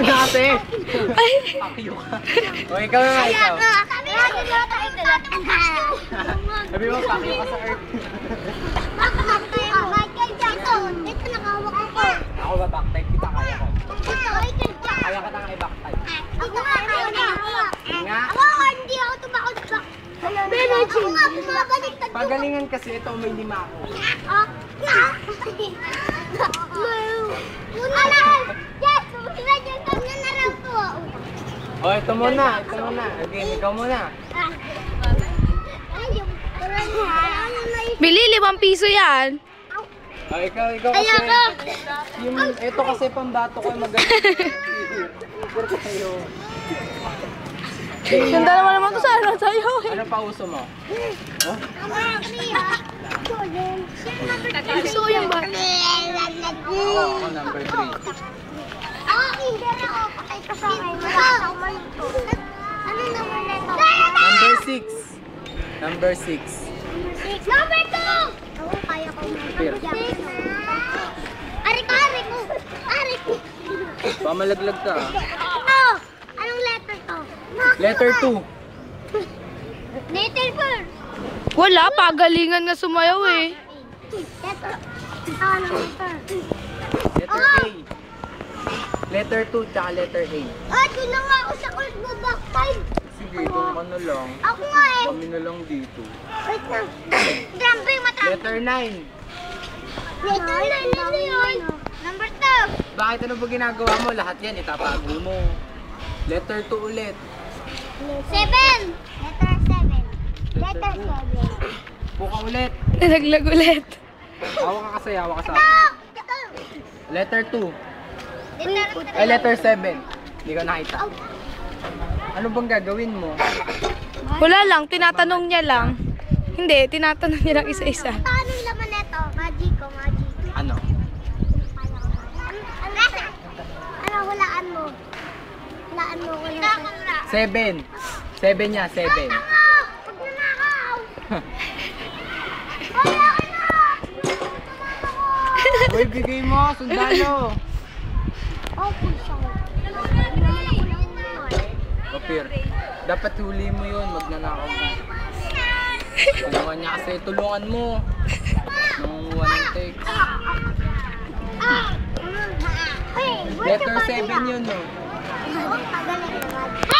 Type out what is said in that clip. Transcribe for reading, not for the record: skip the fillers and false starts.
mo na kasi. Ay! Pakyo ka. O, ikaw na, ikaw. Sabi mo, pakyo ka sa earth. Ito nakahawak ako. Ako ba backtype? Kita kaya ko. Kaya ka nang i-backtype. Ako nga kaya na. Nga. Ako hindi ako tumakot sa... Ako nga bumabaliktad yung... Pagalingan kasi ito, may 5 ako. Una lang! Yes! Medyo kanya na lang po. O, ito muna. Ito muna. Again, ikaw muna. Bili, 5 piso yan. O, ikaw kasi. Ayoko! Ito kasi pambato ko magaling. Super kayo. Ganda naman to sana sa'yo. Ano pa uso mo? Oh? Gusto ko yung ba? Ako, number 3. Hindi na ako patay ka sa akin. Ano naman na ito? Number 6. Number 6. Number 2! Oo, kaya ko Pero. Ari ko! Ari ko! Pamalaglag ka. Ito! Anong letter to? Letter 2. Letter 4! Wala, pagalingan nga sumayaw eh. Letter. Ano letter? Letter A. Letter 2 tsaka letter A. Ah, doon na nga ako sa court mo back time. Sige, doon ka na lang. Ako nga eh. Kami na lang dito. Wait lang. Drambe, matapos. Letter 9. Letter 9 na yun. Number 2. Bakit ano ba ginagawa mo? Lahat yan itatago mo. Letter 2 ulit. 7. Letter 7. Letter 7. Puka ulit. Nalaglag ulit. Hawa ka kasi, hawa ka sa Ito! akin. Ito! Letter 2. Letter Ay, letter 7. Hindi ko nakita. Ano bang gagawin mo? Wala lang, tinatanong niya lang. Hindi, tinatanong niya lang isa-isa. Paano yung laman nito? Magic ko, magic. Ano? Ano, hulaan mo? Hulaan mo ko lang. 7. 7 niya, 7. Tanga! Huwag na nakaw! Wala ka na! Uy, bigay mo, sundalo. Oh, puso. Kapir, dapat huli mo yun, magnanakaw ka. Tulungan niya kasi, tulungan mo. Nung one take. Hey, Letter 7 yun, no? Oh, pagaling naman.